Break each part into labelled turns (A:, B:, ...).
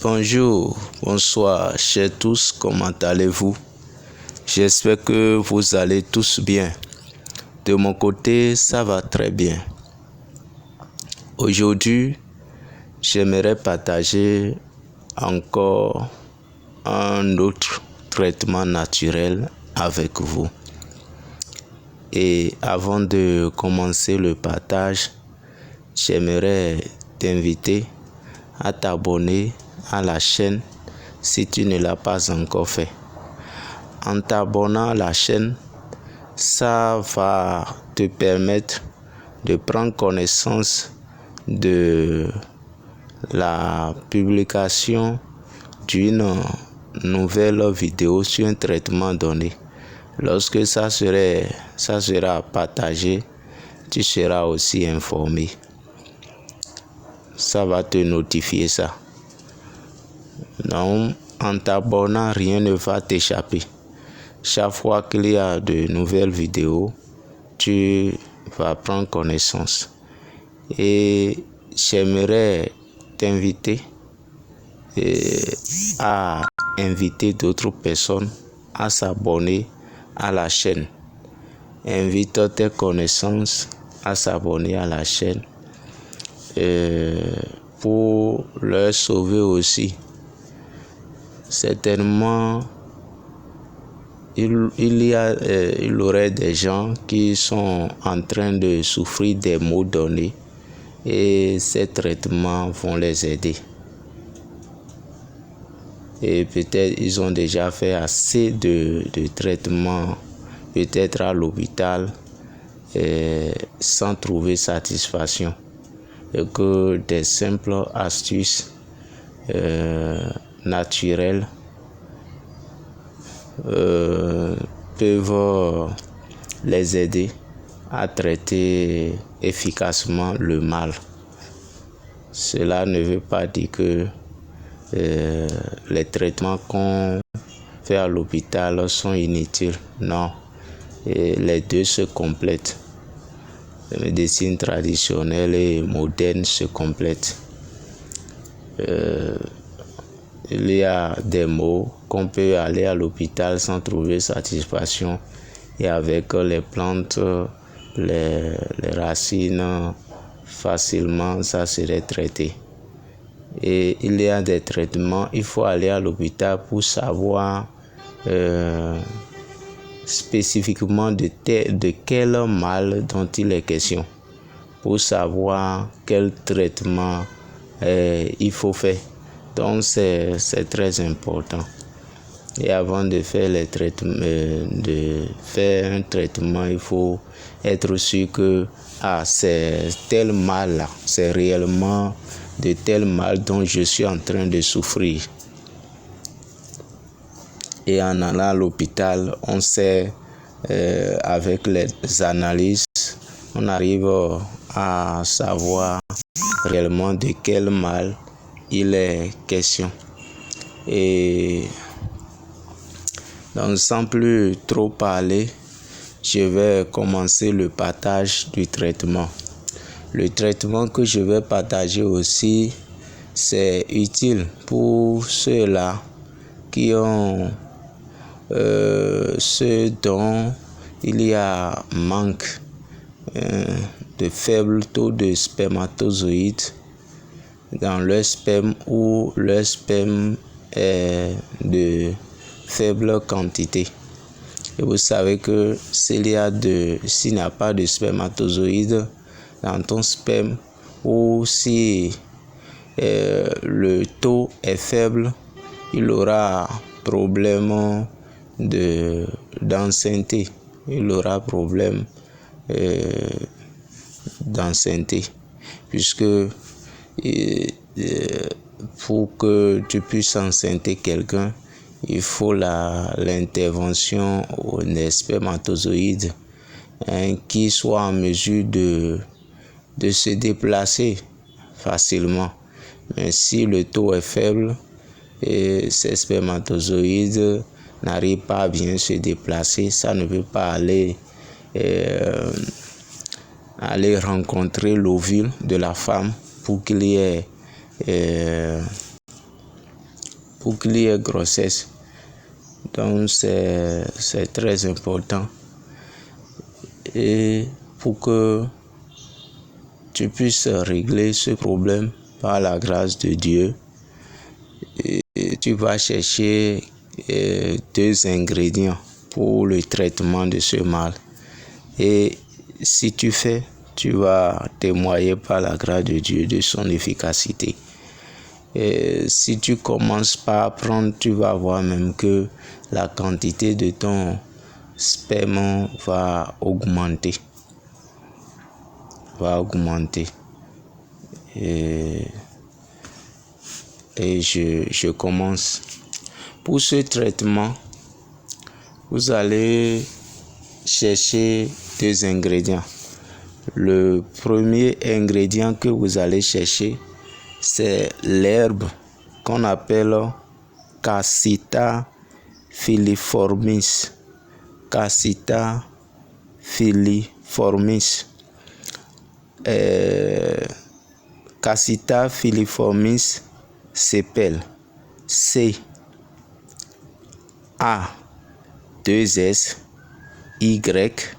A: Bonjour, bonsoir, chers tous, comment allez-vous? J'espère que vous allez tous bien. De mon côté, ça va très bien. Aujourd'hui, j'aimerais partager encore un autre traitement naturel avec vous. Et avant de commencer le partage, j'aimerais t'inviter à t'abonner à la chaîne si tu ne l'as pas encore fait. En t'abonnant à la chaîne, ça va te permettre de prendre connaissance de la publication d'une nouvelle vidéo sur un traitement donné. Lorsque ça sera partagé, tu seras aussi informé. Ça va te notifier ça. Donc, en t'abonnant, rien ne va t'échapper. Chaque fois qu'il y a de nouvelles vidéos, tu vas prendre connaissance. Et j'aimerais t'inviter à inviter d'autres personnes à s'abonner à la chaîne. Invite tes connaissances à s'abonner à la chaîne pour leur sauver aussi. Certainement, il aurait des gens qui sont en train de souffrir des maux donnés et ces traitements vont les aider. Et peut-être ils ont déjà fait assez de traitements, peut-être à l'hôpital, sans trouver satisfaction. Et que des simples astuces naturelles peuvent les aider à traiter efficacement le mal. Cela ne veut pas dire que les traitements qu'on fait à l'hôpital sont inutiles. Non, et les deux se complètent. La médecine traditionnelle et moderne se complètent. Il y a des maux qu'on peut aller à l'hôpital sans trouver satisfaction, et avec les plantes, les racines, facilement ça serait traité. Et il y a des traitements, il faut aller à l'hôpital pour savoir spécifiquement de quel mal dont il est question, pour savoir quel traitement il faut faire. Donc c'est très important. Et avant de faire un traitement, il faut être sûr que c'est tel mal là, c'est réellement de tel mal dont je suis en train de souffrir. Et en allant à l'hôpital, on sait, avec les analyses, on arrive à savoir réellement de quel mal il est question. Et donc, sans plus trop parler, je vais commencer le partage du traitement. Le traitement que je vais partager aussi, c'est utile pour ceux-là qui ont ceux dont il y a manque de faible taux de spermatozoïdes dans leur sperme, ou leur sperme est de faible quantité. Et vous savez que s'il n'y a pas de spermatozoïdes dans ton sperme, ou si le taux est faible, il aura problème d'enceinte. Il aura problème d'enceinte, puisque pour que tu puisses enceinte quelqu'un, il faut l'intervention des spermatozoïdes qui soit en mesure de se déplacer facilement. Mais si le taux est faible et ces spermatozoïdes n'arrivent pas à bien se déplacer, ça ne veut pas aller rencontrer l'ovule de la femme pour qu'il y ait pour qu'il y ait grossesse. Donc c'est très important. Et pour que tu puisses régler ce problème par la grâce de Dieu, et tu vas chercher 2 ingrédients pour le traitement de ce mal. Et si tu fais, tu vas témoigner par la grâce de Dieu de son efficacité. Et si tu commences par prendre, tu vas voir même que la quantité de ton sperme va augmenter. Et je commence. Pour ce traitement, vous allez chercher 2 ingrédients. Le premier ingrédient que vous allez chercher, c'est l'herbe qu'on appelle Cassia filiformis. Cassia filiformis. Cassia filiformis s'appelle C A 2 S Y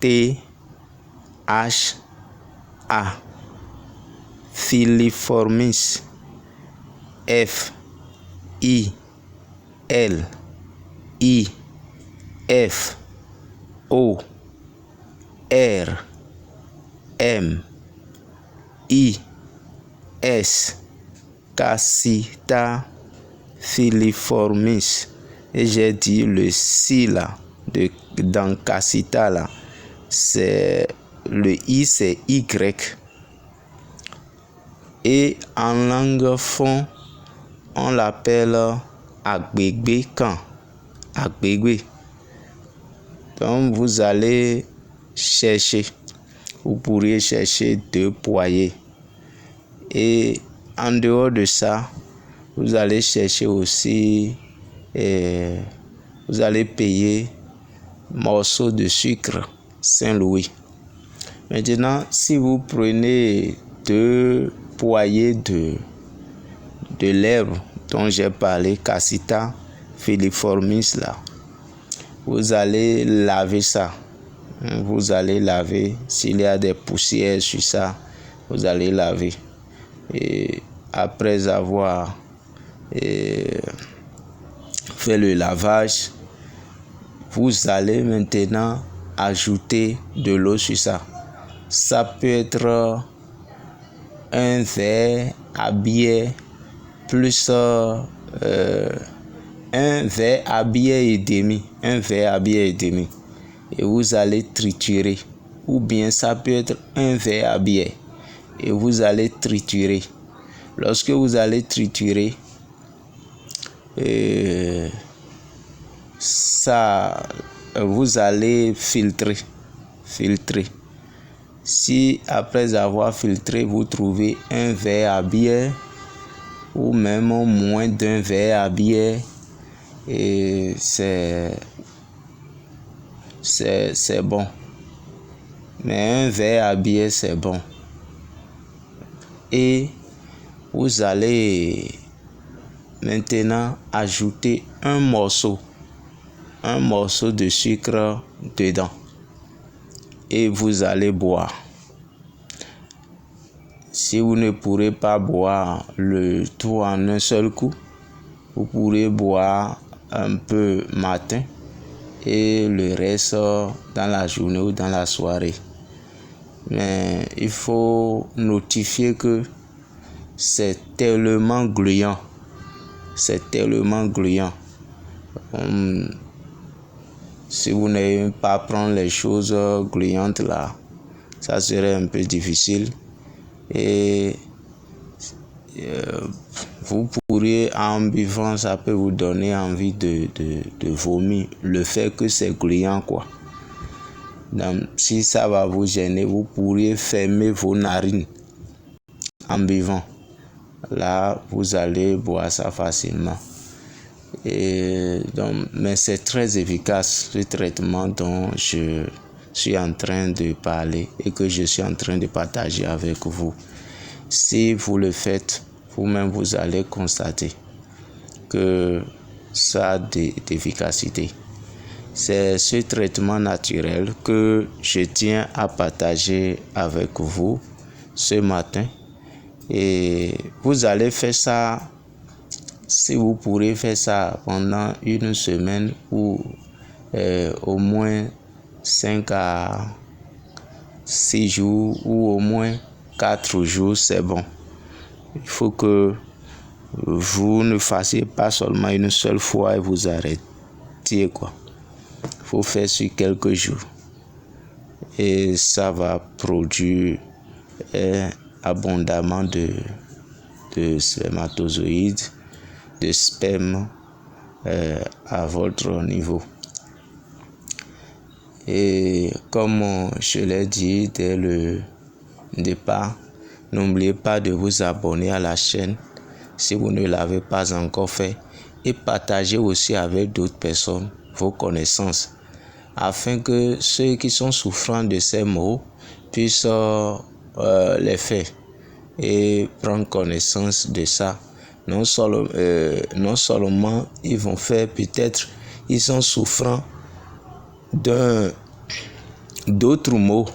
A: T H A. Filiformis F I L I F O R M I S. Cassia filiformis. Et j'ai dit le si là, dans Cassia là, c'est le I, c'est Y. Et en langue fond, on l'appelle agbegbekan. Agbegbe. Donc vous allez chercher, vous pourriez chercher 2 poignées. Et en dehors de ça, vous allez chercher aussi, vous allez payer morceaux de sucre Saint-Louis. Maintenant, si vous prenez 2 poignées de l'herbe dont j'ai parlé, Cassia filiformis là, vous allez laver ça. Vous allez laver. S'il y a des poussières sur ça, vous allez laver. Et après avoir fait le lavage, vous allez maintenant ajouter de l'eau sur ça. Ça peut être un verre à bière plus un verre à bière et demi. Et vous allez triturer. Ou bien ça peut être un verre à bière. Et vous allez triturer. Lorsque vous allez triturer, vous allez filtrer. Si après avoir filtré, vous trouvez un verre à bière ou même moins d'un verre à bière, et c'est bon. Mais un verre à bière, c'est bon. Et vous allez maintenant ajouter un morceau de sucre dedans. Et vous allez boire. Si vous ne pourrez pas boire le tout en un seul coup, vous pourrez boire un peu matin et le reste dans la journée ou dans la soirée. Mais il faut notifier que c'est tellement gluant. Si vous n'avez pas prendre les choses gluantes là, ça serait un peu difficile. Et vous pourriez, en buvant, ça peut vous donner envie de vomir. Le fait que c'est gluant, quoi. Donc, si ça va vous gêner, vous pourriez fermer vos narines en buvant. Là, vous allez boire ça facilement. Et donc, mais c'est très efficace, ce traitement dont je suis en train de parler et que je suis en train de partager avec vous. Si vous le faites, vous-même, vous allez constater que ça a d'efficacité. C'est ce traitement naturel que je tiens à partager avec vous ce matin. Et vous allez faire ça, si vous pourrez faire ça pendant une semaine ou au moins 5 à 6 jours ou au moins 4 jours, c'est bon. Il faut que vous ne fassiez pas seulement une seule fois et vous arrêtiez, quoi. Il faut faire sur quelques jours. Et ça va produire abondamment de spermatozoïdes, de sperme à votre niveau. Et comme je l'ai dit dès le départ, n'oubliez pas de vous abonner à la chaîne si vous ne l'avez pas encore fait et partagez aussi avec d'autres personnes vos connaissances afin que ceux qui sont souffrants de ces maux puissent les faire et prendre connaissance de ça. Non seulement ils vont faire, peut-être ils sont souffrants d'autres maux.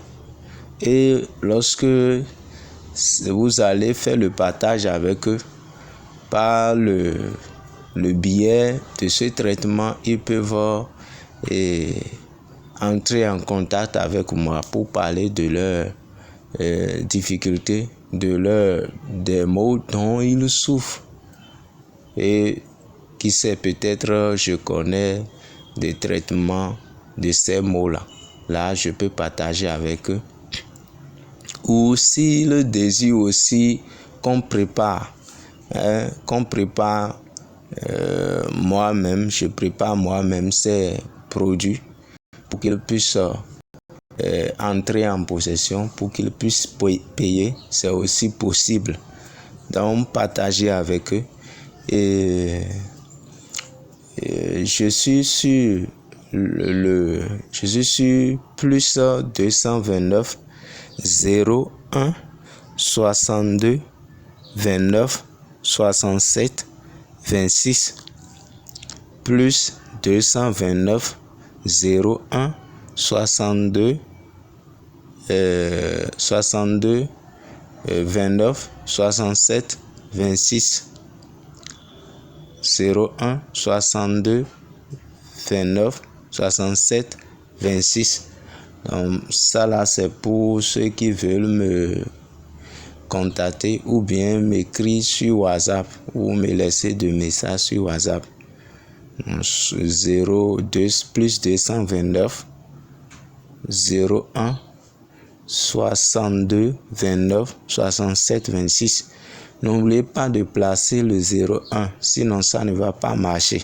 A: Et lorsque vous allez faire le partage avec eux, par le biais de ce traitement, ils peuvent entrer en contact avec moi pour parler de leurs difficultés, des maux dont ils souffrent. Et qui sait, peut-être je connais des traitements de ces maux-là. Là, je peux partager avec eux. Ou s'ils désirent aussi qu'on prépare, moi-même, je prépare moi-même ces produits pour qu'ils puissent entrer en possession, pour qu'ils puissent payer, c'est aussi possible. Donc, partager avec eux. Et je suis sur plus 229 01 62 29 67 26 plus 229 01 62 29 67 26 01 62 29 67 26. Donc ça là, c'est pour ceux qui veulent me contacter ou bien m'écrire sur WhatsApp ou me laisser des messages sur WhatsApp. 02 plus 229 01 62 29 67 26. N'oubliez pas de placer le 01, sinon ça ne va pas marcher.